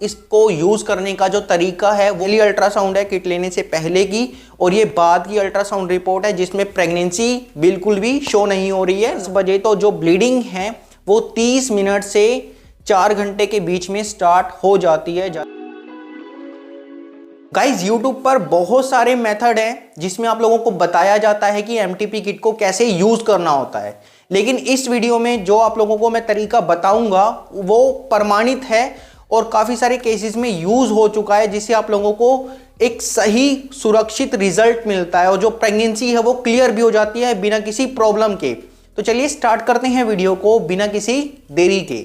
इसको यूज करने का जो तरीका है वो अल्ट्रासाउंड है किट लेने से पहले की, और ये बाद की अल्ट्रासाउंड रिपोर्ट है जिसमें प्रेगनेंसी बिल्कुल भी शो नहीं हो रही है। इस वजह तो जो ब्लीडिंग है वो 30 मिनट से 4 घंटे के बीच में स्टार्ट हो जाती है। गाइज यूट्यूब पर बहुत सारे मेथड हैं जिसमें आप लोगों को बताया जाता है कि एमटीपी किट को कैसे यूज करना होता है, लेकिन इस वीडियो में जो आप लोगों को मैं तरीका बताऊंगा वो प्रमाणित है और काफी सारे केसेस में यूज हो चुका है, जिससे आप लोगों को एक सही सुरक्षित रिजल्ट मिलता है और जो प्रेगनेंसी है वो क्लियर भी हो जाती है बिना किसी प्रॉब्लम के। तो चलिए स्टार्ट करते हैं वीडियो को बिना किसी देरी के।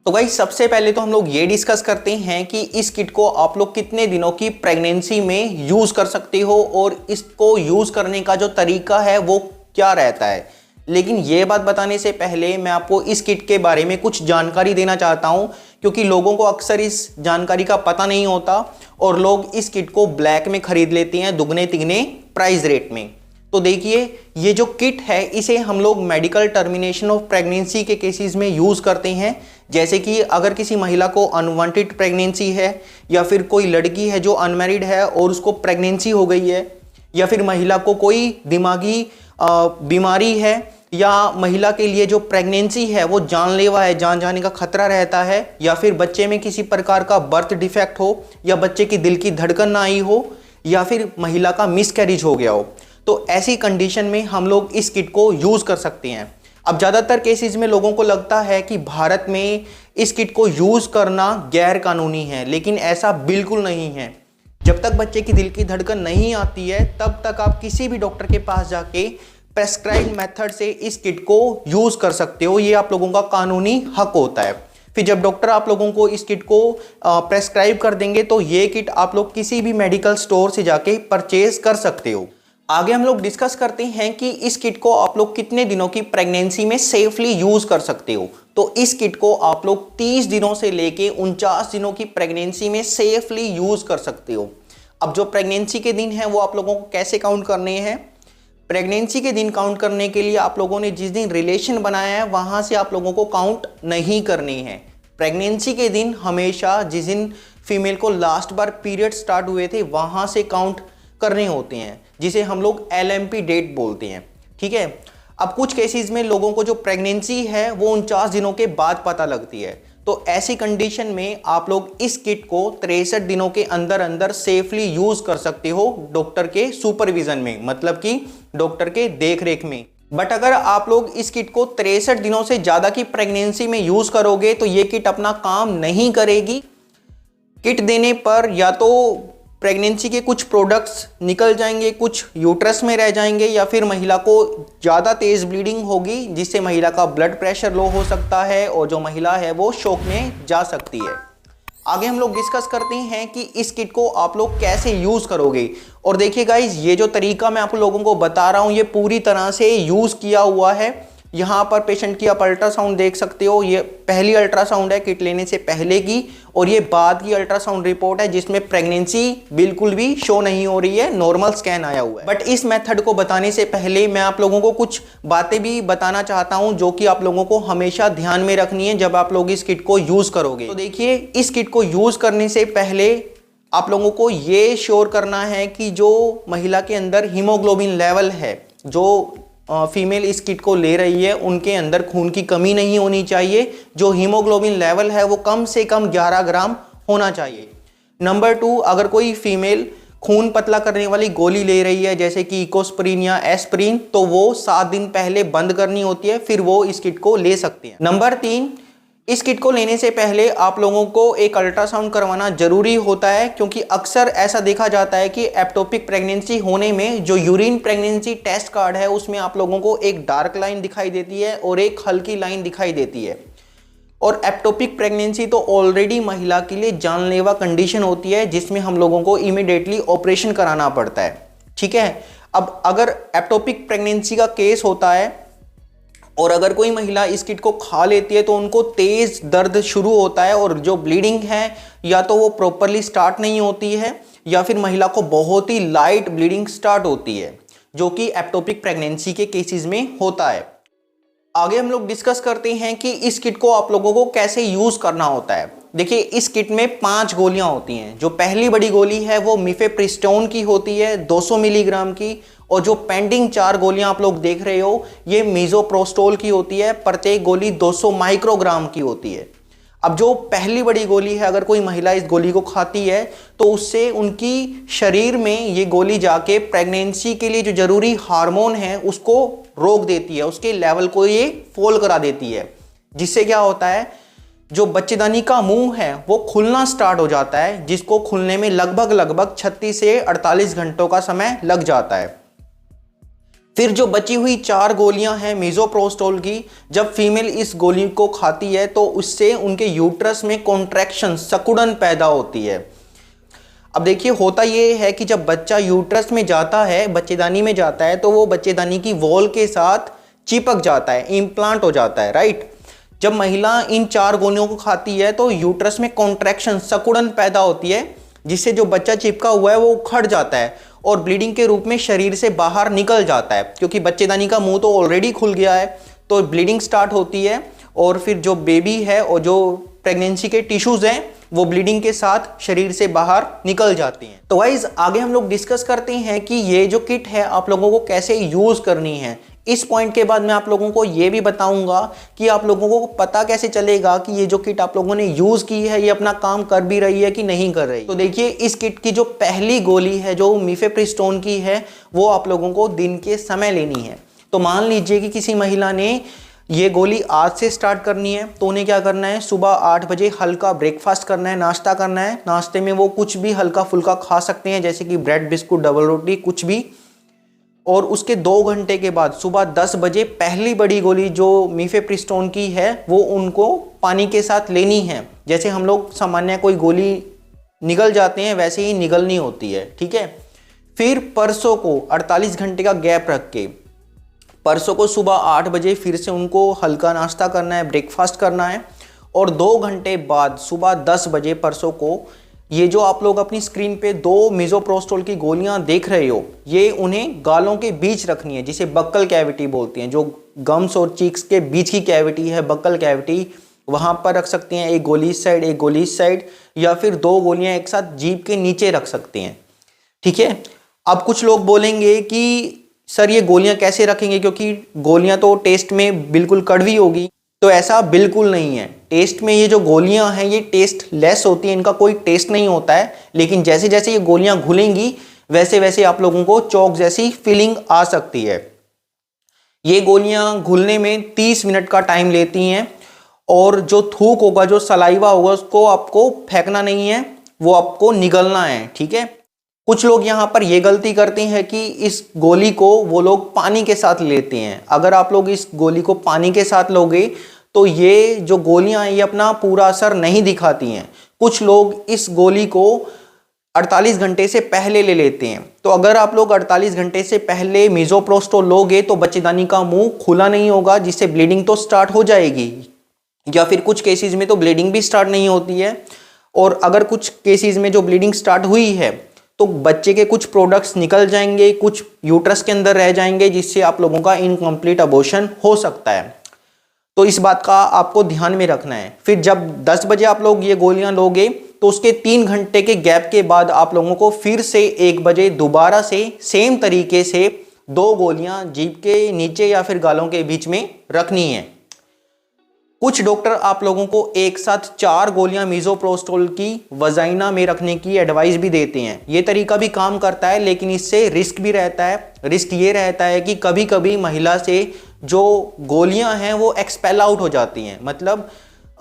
तो गाइस सबसे पहले तो हम लोग ये डिस्कस करते हैं कि इस किट को आप लोग कितने दिनों की प्रेगनेंसी में यूज कर सकते हो और इसको यूज करने का जो तरीका है वो क्या रहता है। लेकिन ये बात बताने से पहले मैं आपको इस किट के बारे में कुछ जानकारी देना चाहता हूं, क्योंकि लोगों को अक्सर इस जानकारी का पता नहीं होता और लोग इस किट को ब्लैक में खरीद लेते हैं दुगने तिगने प्राइस रेट में। तो देखिए, ये जो किट है इसे हम लोग मेडिकल टर्मिनेशन ऑफ प्रेगनेंसी के केसेस में यूज करते हैं, जैसे कि अगर किसी महिला को अनवांटेड प्रेगनेंसी है या फिर कोई लड़की है जो अनमैरिड है और उसको प्रेगनेंसी हो गई है, या फिर महिला को कोई दिमागी बीमारी है, या महिला के लिए जो प्रेगनेंसी है वो जानलेवा है, जान जाने का खतरा रहता है, या फिर बच्चे में किसी प्रकार का बर्थ डिफेक्ट हो, या बच्चे की दिल की धड़कन ना आई हो, या फिर महिला का मिसकैरेज हो गया हो, तो ऐसी कंडीशन में हम लोग इस किट को यूज कर सकते हैं। अब ज़्यादातर केसेस में लोगों को लगता है कि भारत में इस किट को यूज करना गैर कानूनी है, लेकिन ऐसा बिल्कुल नहीं है। जब तक बच्चे की दिल की धड़कन नहीं आती है तब तक आप किसी भी डॉक्टर के पास जाके प्रेस्क्राइब्ड मेथड से इस किट को यूज कर सकते हो, ये आप लोगों का कानूनी हक होता है। फिर जब डॉक्टर आप लोगों को इस किट को प्रेस्क्राइब कर देंगे तो ये किट आप लोग किसी भी मेडिकल स्टोर से जाके परचेज कर सकते हो। आगे हम लोग डिस्कस करते हैं कि इस किट को आप लोग कितने दिनों की प्रेगनेंसी में सेफली यूज कर सकते हो। तो इस किट को आप लोग 30 दिनों से लेके 49 दिनों की प्रेगनेंसी में सेफली यूज कर सकते हो। अब जो प्रेगनेंसी के दिन है वो आप लोगों को कैसे काउंट करने हैं। प्रेगनेंसी के दिन काउंट करने के लिए आप लोगों ने जिस दिन रिलेशन बनाया है वहां से आप लोगों को काउंट नहीं करनी है। प्रेगनेंसी के दिन हमेशा जिस दिन फीमेल को लास्ट बार पीरियड स्टार्ट हुए थे वहां से काउंट करने होते हैं, जिसे हम लोग LMP डेट बोलते हैं। ठीक है। अब कुछ केसेस में लोगों को जो प्रेगनेंसी है वो 49 दिनों के बाद पता लगती है, तो ऐसी कंडीशन में आप लोग इस किट को 63 दिनों के अंदर अंदर सेफली यूज कर सकते हो डॉक्टर के सुपरविजन में, मतलब कि डॉक्टर के देखरेख में। बट अगर आप लोग इस किट को 63 दिनों से ज्यादा की प्रेगनेंसी में यूज करोगे तो ये किट अपना काम नहीं करेगी। किट देने पर या तो प्रेगनेंसी के कुछ प्रोडक्ट्स निकल जाएंगे, कुछ यूट्रस में रह जाएंगे, या फिर महिला को ज़्यादा तेज़ ब्लीडिंग होगी जिससे महिला का ब्लड प्रेशर लो हो सकता है और जो महिला है वो शॉक में जा सकती है। आगे हम लोग डिस्कस करते हैं कि इस किट को आप लोग कैसे यूज़ करोगे। और देखिए गाइज, ये जो तरीका मैं आप लोगों को बता रहा हूँ ये पूरी तरह से यूज़ किया हुआ है। यहाँ पर पेशेंट की आप अल्ट्रासाउंड देख सकते हो, ये पहली अल्ट्रासाउंड है किट लेने से पहले की, और ये बाद की अल्ट्रासाउंड रिपोर्ट है जिसमें प्रेगनेंसी बिल्कुल भी शो नहीं हो रही है, नॉर्मल स्कैन आया हुआ है। बट इस मेथड को बताने से पहले मैं आप लोगों को कुछ बातें भी बताना चाहता हूं जो कि आप लोगों को हमेशा ध्यान में रखनी है जब आप लोग इस किट को यूज करोगे। तो देखिए, इस किट को यूज करने से पहले आप लोगों को ये श्योर करना है कि जो महिला के अंदर हीमोग्लोबिन लेवल है, जो फीमेल इस किट को ले रही है उनके अंदर खून की कमी नहीं होनी चाहिए। जो हीमोग्लोबिन लेवल है वो कम से कम 11 ग्राम होना चाहिए। नंबर 2, अगर कोई फीमेल खून पतला करने वाली गोली ले रही है जैसे कि इकोस्प्रिन या एस्प्रिन, तो वो 7 दिन पहले बंद करनी होती है, फिर वो इस किट को ले सकते हैं। नंबर 3, इस किट को लेने से पहले आप लोगों को एक अल्ट्रासाउंड करवाना जरूरी होता है, क्योंकि अक्सर ऐसा देखा जाता है कि एक्टोपिक प्रेगनेंसी होने में जो यूरिन प्रेगनेंसी टेस्ट कार्ड है उसमें आप लोगों को एक डार्क लाइन दिखाई देती है और एक हल्की लाइन दिखाई देती है। और एक्टोपिक प्रेगनेंसी तो ऑलरेडी महिला के लिए जानलेवा कंडीशन होती है जिसमें हम लोगों को इमीडिएटली ऑपरेशन कराना पड़ता है। ठीक है। अब अगर एक्टोपिक प्रेगनेंसी का केस होता है और अगर कोई महिला इस किट को खा लेती है तो उनको तेज दर्द शुरू होता है और जो ब्लीडिंग है या तो वो प्रॉपरली स्टार्ट नहीं होती है या फिर महिला को बहुत ही लाइट ब्लीडिंग स्टार्ट होती है, जो कि एक्टोपिक प्रेगनेंसी के केसेस में होता है। आगे हम लोग डिस्कस करते हैं कि इस किट को आप लोगों को कैसे यूज करना होता है। देखिए, इस किट में 5 गोलियां होती हैं। जो पहली बड़ी गोली है वो मिफेप्रिस्टोन की होती है 200 मिलीग्राम की, और जो पेंडिंग 4 गोलियां आप लोग देख रहे हो ये मीजोप्रोस्टोल की होती है। प्रत्येक गोली 200 माइक्रोग्राम की होती है। अब जो पहली बड़ी गोली है, अगर कोई महिला इस गोली को खाती है तो उससे उनकी शरीर में ये गोली जाके प्रेगनेंसी के लिए जो जरूरी हार्मोन है उसको रोक देती है, उसके लेवल को ये फॉल करा देती है, जिससे क्या होता है, जो बच्चेदानी का मुंह है वो खुलना स्टार्ट हो जाता है, जिसको खुलने में लगभग 36 से 48 घंटों का समय लग जाता है। फिर जो बची हुई 4 गोलियां हैं मीजोप्रोस्टोल की, जब फीमेल इस गोली को खाती है तो उससे उनके यूट्रस में कॉन्ट्रैक्शन, सिकुड़न पैदा होती है। अब देखिए, होता ये है कि जब बच्चा यूट्रस में जाता है, बच्चेदानी में जाता है, तो वो बच्चेदानी की वॉल के साथ चिपक जाता है, इम्प्लांट हो जाता है, राइट। जब महिला इन 4 गोलियों को खाती है तो यूट्रस में कॉन्ट्रैक्शन, सिकुड़न पैदा होती है, जिससे जो बच्चा चिपका हुआ है वो उखड़ जाता है और ब्लीडिंग के रूप में शरीर से बाहर निकल जाता है, क्योंकि बच्चेदानी का मुंह तो ऑलरेडी खुल गया है, तो ब्लीडिंग स्टार्ट होती है और फिर जो बेबी है और जो प्रेगनेंसी के टिश्यूज हैं वो ब्लीडिंग के साथ शरीर से बाहर निकल जाती हैं। तो गाइस, आगे हम लोग डिस्कस करते हैं कि ये जो किट है आप लोगों को कैसे यूज करनी है। इस पॉइंट के बाद मैं आप लोगों को ये भी बताऊंगा कि आप लोगों को पता कैसे चलेगा कि ये जो किट आप लोगों ने यूज की है ये अपना काम कर भी रही है कि नहीं कर रही। तो देखिए, इस किट की जो पहली गोली है जो मिफेप्रिस्टोन की है वो आप लोगों को दिन के समय लेनी है। तो मान लीजिए कि किसी महिला ने ये गोली आज से स्टार्ट करनी है, तो उन्हें क्या करना है, सुबह 8 बजे हल्का ब्रेकफास्ट करना है, नाश्ता करना है। नाश्ते में वो कुछ भी हल्का फुल्का खा सकते हैं, जैसे कि ब्रेड, बिस्कुट, डबल रोटी, कुछ भी। और उसके 2 घंटे के बाद सुबह 10 बजे पहली बड़ी गोली जो मिफेप्रिस्टोन की है वो उनको पानी के साथ लेनी है। जैसे हम लोग सामान्य कोई गोली निगल जाते हैं वैसे ही निगलनी होती है, ठीक है। फिर परसों को 48 घंटे का गैप रख के परसों को सुबह 8 बजे फिर से उनको हल्का नाश्ता करना है, ब्रेकफास्ट करना है। और 2 घंटे बाद सुबह 10 बजे परसों को ये जो आप लोग अपनी स्क्रीन पे 2 मीजोप्रोस्टोल की गोलियां देख रहे हो, ये उन्हें गालों के बीच रखनी है, जिसे बक्कल कैविटी बोलते हैं। जो गम्स और चीक्स के बीच की कैविटी है, बक्कल कैविटी, वहां पर रख सकते हैं। एक गोली इस साइड, एक गोली इस साइड, या फिर 2 गोलियां एक साथ जीभ के नीचे रख सकते हैं, ठीक है। अब कुछ लोग बोलेंगे कि सर ये गोलियां कैसे रखेंगे, क्योंकि गोलियां तो टेस्ट में बिल्कुल कड़वी होगी। तो ऐसा बिल्कुल नहीं है। टेस्ट में ये जो गोलियां हैं ये टेस्ट लेस होती हैं, इनका कोई टेस्ट नहीं होता है। लेकिन जैसे जैसे ये गोलियां घुलेंगी वैसे वैसे आप लोगों को चौक जैसी फीलिंग आ सकती है। ये गोलियां घुलने में 30 मिनट का टाइम लेती हैं। और जो थूक होगा, जो सलाइवा होगा, उसको आपको फेंकना नहीं है, वो आपको निगलना है, ठीक है। कुछ लोग यहाँ पर ये गलती करते हैं कि इस गोली को वो लोग पानी के साथ लेते हैं। अगर आप लोग इस गोली को पानी के साथ लोगे तो ये जो गोलियां हैं ये अपना पूरा असर नहीं दिखाती हैं। कुछ लोग इस गोली को 48 घंटे से पहले ले लेते हैं। तो अगर आप लोग 48 घंटे से पहले मीजोप्रोस्टोल लोगे तो बच्चेदानी का मुंह खुला नहीं होगा, जिससे ब्लीडिंग तो स्टार्ट हो जाएगी, या फिर कुछ केसेस में तो ब्लीडिंग भी स्टार्ट नहीं होती है। और अगर कुछ केसेस में जो ब्लीडिंग स्टार्ट हुई है तो बच्चे के कुछ प्रोडक्ट्स निकल जाएंगे, कुछ यूट्रस के अंदर रह जाएंगे, जिससे आप लोगों का इनकम्प्लीट अबॉर्शन हो सकता है। तो इस बात का आपको ध्यान में रखना है। फिर जब 10 बजे आप लोग ये गोलियां लोगे तो उसके 3 घंटे के गैप के बाद आप लोगों को फिर से 1 बजे दोबारा से सेम तरीके से 2 गोलियां जीभ के नीचे या फिर गालों के बीच में रखनी है। कुछ डॉक्टर आप लोगों को एक साथ 4 गोलियां मीजोप्रोस्टोल की वजाइना में रखने की एडवाइस भी देते हैं। ये तरीका भी काम करता है, लेकिन इससे रिस्क भी रहता है। रिस्क ये रहता है कि कभी कभी महिला से जो गोलियां हैं वो एक्सपेल आउट हो जाती हैं, मतलब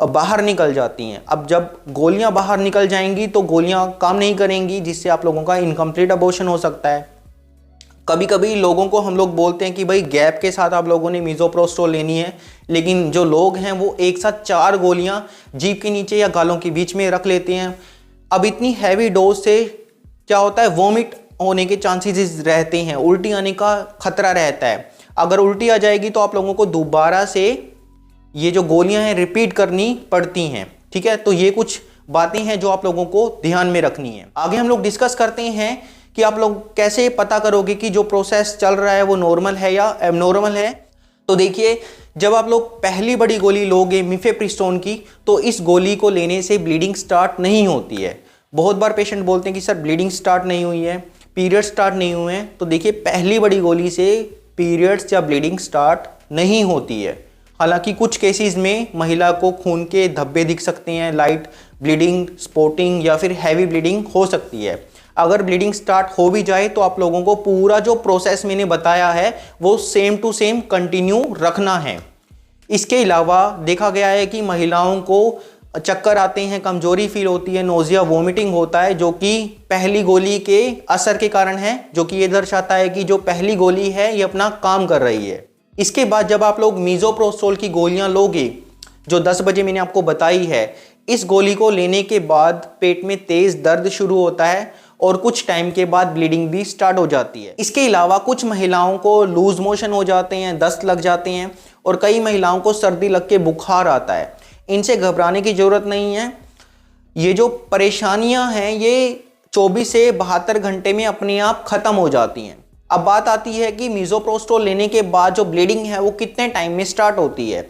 बाहर निकल जाती हैं। अब जब गोलियां बाहर निकल जाएंगी तो गोलियां काम नहीं करेंगी, जिससे आप लोगों का इनकम्प्लीट अबॉर्शन हो सकता है। कभी कभी लोगों को हम लोग बोलते हैं कि भाई गैप के साथ आप लोगों ने मीजोप्रोस्टोल लेनी है, लेकिन जो लोग हैं वो एक साथ 4 गोलियां जीभ के नीचे या गालों के बीच में रख लेते हैं। अब इतनी हैवी डोज से क्या होता है, वॉमिट होने के चांसेस रहते हैं, उल्टी आने का खतरा रहता है। अगर उल्टी आ जाएगी तो आप लोगों को दोबारा से ये जो गोलियां हैं रिपीट करनी पड़ती हैं, ठीक है। तो ये कुछ बातें हैं जो आप लोगों को ध्यान में रखनी है। आगे हम लोग डिस्कस करते हैं कि आप लोग कैसे पता करोगे कि जो प्रोसेस चल रहा है वो नॉर्मल है या एबनॉर्मल है। तो देखिए, जब आप लोग पहली बड़ी गोली लोगे मिफेप्रिस्टोन की, तो इस गोली को लेने से ब्लीडिंग स्टार्ट नहीं होती है। बहुत बार पेशेंट बोलते हैं कि सर ब्लीडिंग स्टार्ट नहीं हुई है, पीरियड स्टार्ट नहीं हुए हैं। तो देखिए, पहली बड़ी गोली से पीरियड्स या ब्लीडिंग स्टार्ट नहीं होती है। हालांकि कुछ केसेस में महिला को खून के धब्बे दिख सकते हैं, लाइट ब्लीडिंग, स्पॉटिंग या फिर हैवी ब्लीडिंग हो सकती है। अगर ब्लीडिंग स्टार्ट हो भी जाए तो आप लोगों को पूरा जो प्रोसेस मैंने बताया है वो सेम टू सेम कंटिन्यू रखना है। इसके अलावा देखा गया है कि महिलाओं को चक्कर आते हैं, कमजोरी फील होती है, नोजिया, वोमिटिंग होता है, जो कि पहली गोली के असर के कारण है, जो कि ये दर्शाता है कि जो पहली गोली है ये अपना काम कर रही है। इसके बाद जब आप लोग मीजोप्रोस्टोल की गोलियां लोगे, जो 10 बजे मैंने आपको बताई है, इस गोली को लेने के बाद पेट में तेज दर्द शुरू होता है और कुछ टाइम के बाद ब्लीडिंग भी स्टार्ट हो जाती है। इसके अलावा कुछ महिलाओं को लूज मोशन हो जाते हैं, दस्त लग जाते हैं और कई महिलाओं को सर्दी लग के बुखार आता है। इनसे घबराने की जरूरत नहीं है। ये जो परेशानियां हैं ये 24 से 72 घंटे में अपने आप खत्म हो जाती हैं। अब बात आती है कि मीजोप्रोस्टोल लेने के बाद जो ब्लीडिंग है वो कितने टाइम में स्टार्ट होती है।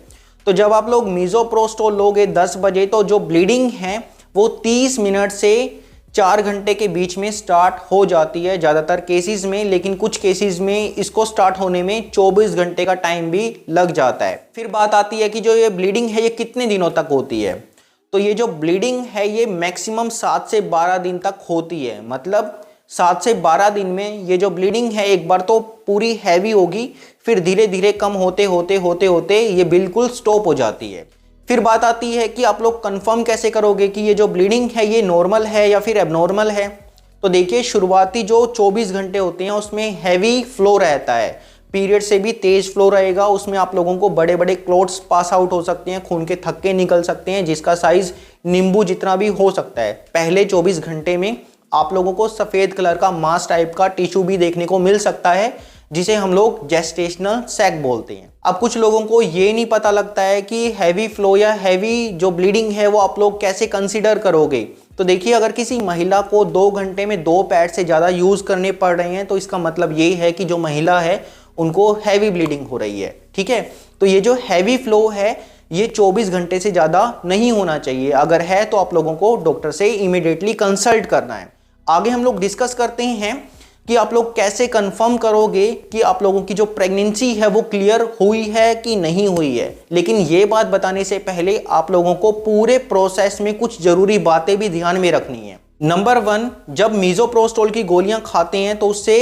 तो जब आप लोग मीजोप्रोस्टोल लोगे 10 बजे, तो जो ब्लीडिंग है वो 30 मिनट से 4 घंटे के बीच में स्टार्ट हो जाती है ज़्यादातर केसेस में, लेकिन कुछ केसेस में इसको स्टार्ट होने में 24 घंटे का टाइम भी लग जाता है। फिर बात आती है कि जो ये ब्लीडिंग है ये कितने दिनों तक होती है। तो ये जो ब्लीडिंग है ये मैक्सिमम 7 से 12 दिन तक होती है। मतलब 7 से 12 दिन में ये जो ब्लीडिंग है एक बार तो पूरी हैवी होगी, फिर धीरे धीरे कम होते होते ये बिल्कुल स्टॉप हो जाती है। फिर बात आती है कि आप लोग कंफर्म कैसे करोगे कि ये जो ब्लीडिंग है ये नॉर्मल है या फिर एबनॉर्मल है। तो देखिए, शुरुआती जो 24 घंटे होते हैं उसमें हैवी फ्लो रहता है, पीरियड से भी तेज फ्लो रहेगा। उसमें आप लोगों को बड़े बड़े क्लॉट्स पास आउट हो सकते हैं, खून के थक्के निकल सकते हैं जिसका साइज नींबू जितना भी हो सकता है। पहले 24 घंटे में आप लोगों को सफ़ेद कलर का मास टाइप का टिश्यू भी देखने को मिल सकता है, जिसे हम लोग जेस्टेशनल सैक बोलते हैं। अब कुछ लोगों को ये नहीं पता लगता है कि हैवी फ्लो या हैवी जो ब्लीडिंग है वो आप लोग कैसे कंसीडर करोगे। तो देखिए, अगर किसी महिला को 2 घंटे में 2 पैड से ज़्यादा यूज़ करने पड़ रहे हैं तो इसका मतलब ये है कि जो महिला है उनको हैवी ब्लीडिंग हो रही है। ठीक है, तो ये जो हैवी फ्लो है ये 24 घंटे से ज़्यादा नहीं होना चाहिए। अगर है तो आप लोगों को डॉक्टर से इमीडिएटली कंसल्ट करना है। आगे हम लोग डिस्कस करते हैं कि आप लोग कैसे कंफर्म करोगे कि आप लोगों की जो प्रेगनेंसी है वो क्लियर हुई है कि नहीं हुई है। लेकिन ये बात बताने से पहले आप लोगों को पूरे प्रोसेस में कुछ जरूरी बातें भी ध्यान में रखनी है। नंबर 1, जब मीजोप्रोस्टोल की गोलियां खाते हैं तो उससे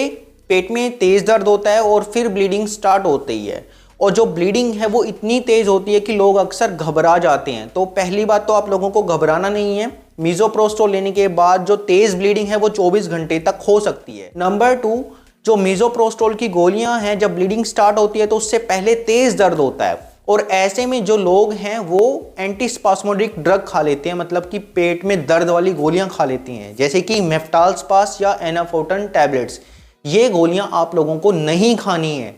पेट में तेज दर्द होता है और फिर ब्लीडिंग स्टार्ट होती है। और जो ब्लीडिंग है वो इतनी तेज होती है कि लोग अक्सर घबरा जाते हैं। तो पहली बात तो आप लोगों को घबराना नहीं है। मीजोप्रोस्टोल लेने के बाद जो तेज ब्लीडिंग है वो 24 घंटे तक हो सकती है। नंबर 2, जो मीजोप्रोस्टोल की गोलियां हैं, जब ब्लीडिंग स्टार्ट होती है तो उससे पहले तेज दर्द होता है और ऐसे में जो लोग हैं वो एंटीस्पास्मोडिक ड्रग खा लेते हैं, मतलब कि पेट में दर्द वाली गोलियां खा लेती हैं, जैसे कि मेफ्टाल्सपास या एनाफोर्टन टैबलेट्स। ये गोलियां आप लोगों को नहीं खानी है।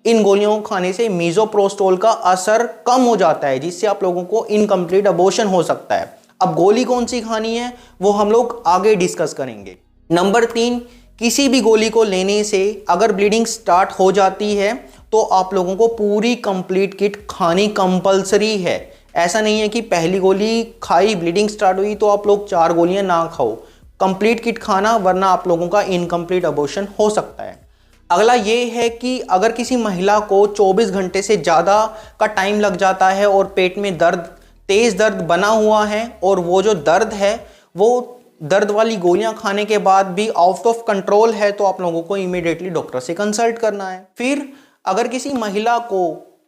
इन गोलियों को खाने से मीजोप्रोस्टोल का असर कम हो जाता है, जिससे आप लोगों को इनकम्प्लीट अबॉर्शन हो सकता है। अब गोली कौन सी खानी है वो हम लोग आगे डिस्कस करेंगे। नंबर 3, किसी भी गोली को लेने से अगर ब्लीडिंग स्टार्ट हो जाती है तो आप लोगों को पूरी कंप्लीट किट खानी कंपलसरी है। ऐसा नहीं है कि पहली गोली खाई ब्लीडिंग स्टार्ट हुई तो आप लोग 4 गोलियां ना खाओ, कंप्लीट किट खाना, वरना आप लोगों का इनकम्प्लीट अबॉर्शन हो सकता है। अगला ये है कि अगर किसी महिला को 24 घंटे से ज़्यादा का टाइम लग जाता है और पेट में दर्द, तेज़ दर्द बना हुआ है और वो जो दर्द है वो दर्द वाली गोलियां खाने के बाद भी आउट ऑफ कंट्रोल है, तो आप लोगों को इमीडिएटली डॉक्टर से कंसल्ट करना है। फिर अगर किसी महिला को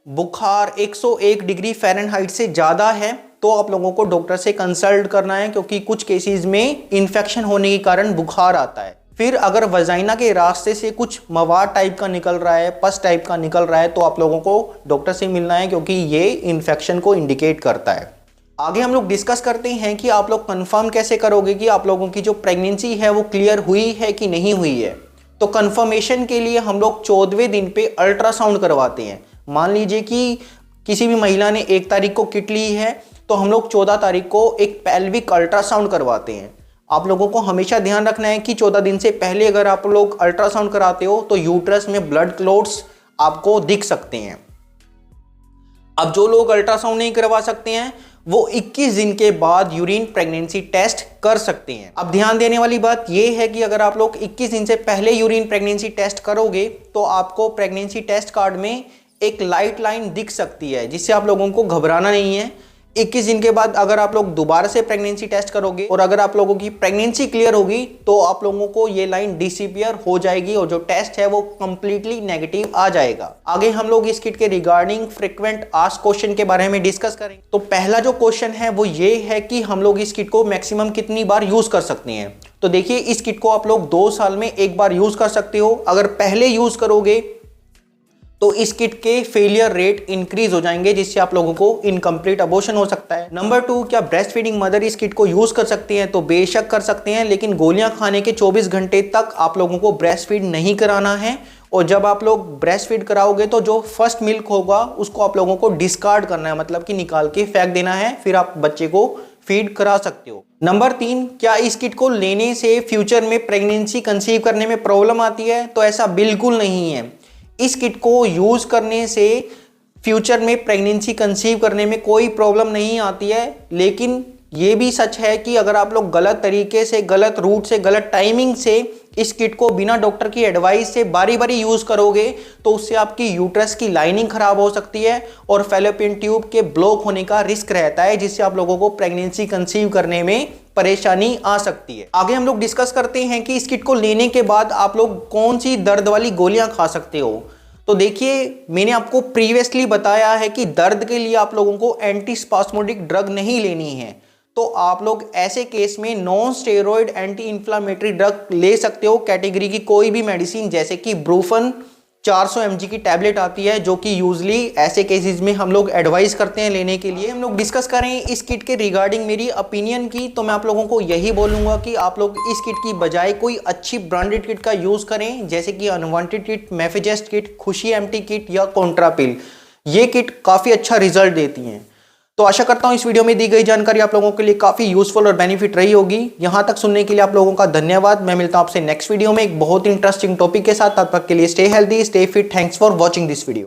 बुखार 101 डिग्री फ़ारेनहाइट से ज़्यादा है तो आप लोगों को डॉक्टर से कंसल्ट करना है, क्योंकि कुछ केसेस में इन्फेक्शन होने के कारण बुखार आता है। फिर अगर वजाइना के रास्ते से कुछ मवाद टाइप का निकल रहा है, पस टाइप का निकल रहा है, तो आप लोगों को डॉक्टर से मिलना है, क्योंकि ये इन्फेक्शन को इंडिकेट करता है। आगे हम लोग डिस्कस करते हैं कि आप लोग कंफर्म कैसे करोगे कि आप लोगों की जो प्रेगनेंसी है वो क्लियर हुई है कि नहीं हुई है। तो कंफर्मेशन के लिए हम लोग 14वें दिन पे अल्ट्रासाउंड करवाते हैं। मान लीजिए कि किसी भी महिला ने 1 तारीख को किट ली है तो हम लोग 14 तारीख को एक पेल्विक अल्ट्रासाउंड करवाते हैं। आप लोगों को हमेशा ध्यान रखना है कि 14 दिन से पहले अगर आप लोग अल्ट्रासाउंड कराते हो तो यूट्रस में ब्लड क्लॉट्स आपको दिख सकते हैं। अब जो लोग अल्ट्रासाउंड नहीं करवा सकते हैं वो 21 दिन के बाद यूरिन प्रेगनेंसी टेस्ट कर सकते हैं। अब ध्यान देने वाली बात यह है कि अगर आप लोग 21 दिन से पहले यूरिन प्रेगनेंसी टेस्ट करोगे तो आपको प्रेगनेंसी टेस्ट कार्ड में एक लाइट लाइन दिख सकती है, जिससे आप लोगों को घबराना नहीं है। 21 दिन के बाद अगर आप लोग दोबारा से प्रेगनेंसी टेस्ट करोगे और अगर आप लोगों की प्रेगनेंसी क्लियर होगी तो आप लोगों को ये लाइन डिसअपीयर हो जाएगी और जो टेस्ट है वो कंप्लीटली नेगेटिव आ जाएगा। आगे हम लोग इस किट के रिगार्डिंग फ्रीक्वेंट आस्क्ड क्वेश्चन के बारे में डिस्कस करेंगे। तो पहला जो क्वेश्चन है वो ये है कि हम लोग इस किट को मैक्सिमम कितनी बार यूज कर सकते हैं। तो देखिए, इस किट को आप लोग 2 साल में एक बार यूज कर सकते हो। अगर पहले यूज करोगे तो इस किट के फेलियर रेट इंक्रीज हो जाएंगे, जिससे आप लोगों को इनकम्प्लीट अबॉर्शन हो सकता है। नंबर 2, क्या ब्रेस्ट फीडिंग मदर इस किट को यूज कर सकते हैं? तो बेशक कर सकते हैं, लेकिन गोलियां खाने के 24 घंटे तक आप लोगों को ब्रेस्ट फीड नहीं कराना है। और जब आप लोग ब्रेस्ट फीड कराओगे तो जो फर्स्ट मिल्क होगा उसको आप लोगों को डिस्कार्ड करना है, मतलब कि निकाल के फेंक देना है, फिर आप बच्चे को फीड करा सकते हो। नंबर 3, क्या इस किट को लेने से फ्यूचर में प्रेगनेंसी कंसीव करने में प्रॉब्लम आती है? तो ऐसा बिल्कुल नहीं है। इस किट को यूज करने से फ्यूचर में प्रेगनेंसी कंसीव करने में कोई प्रॉब्लम नहीं आती है, लेकिन ये भी सच है कि अगर आप लोग गलत तरीके से, गलत रूट से, गलत टाइमिंग से इस किट को बिना डॉक्टर की एडवाइस से बारी बारी यूज करोगे तो उससे आपकी यूट्रस की लाइनिंग खराब हो सकती है और फैलोपियन ट्यूब के ब्लॉक होने का रिस्क रहता है, जिससे आप लोगों को प्रेगनेंसी कंसीव करने में परेशानी आ सकती है। आगे हम लोग डिस्कस करते हैं कि इस किट को लेने के बाद आप लोग कौन सी दर्द वाली गोलियां खा सकते हो। तो देखिए, मैंने आपको प्रीवियसली बताया है कि दर्द के लिए आप लोगों को एंटी स्पास्मोडिक ड्रग नहीं लेनी है। तो आप लोग ऐसे केस में non steroid anti inflammatory drug ले सकते हो, कैटेगरी की कोई भी मेडिसिन, जैसे कि ब्रूफन 400 mg की टैबलेट आती है, जो कि यूजली ऐसे केसेस में हम लोग एडवाइस करते हैं लेने के लिए। हम लोग डिस्कस करें इस किट के रिगार्डिंग मेरी ओपिनियन की, तो मैं आप लोगों को यही बोलूंगा कि आप लोग इस किट की बजाय कोई अच्छी ब्रांडेड किट का यूज करें, जैसे कि अनवांटेड किट, मेफेजेस्ट किट, खुशी एम्प्टी किट या कॉन्ट्रापिल। ये किट काफी अच्छा रिजल्ट देती हैं। तो आशा करता हूं इस वीडियो में दी गई जानकारी आप लोगों के लिए काफी यूजफुल और बेनिफिट रही होगी। यहां तक सुनने के लिए आप लोगों का धन्यवाद। मैं मिलता हूं आपसे नेक्स्ट वीडियो में एक बहुत ही इंटरेस्टिंग टॉपिक के साथ। तब तक के लिए stay healthy, stay fit. Thanks for watching this video.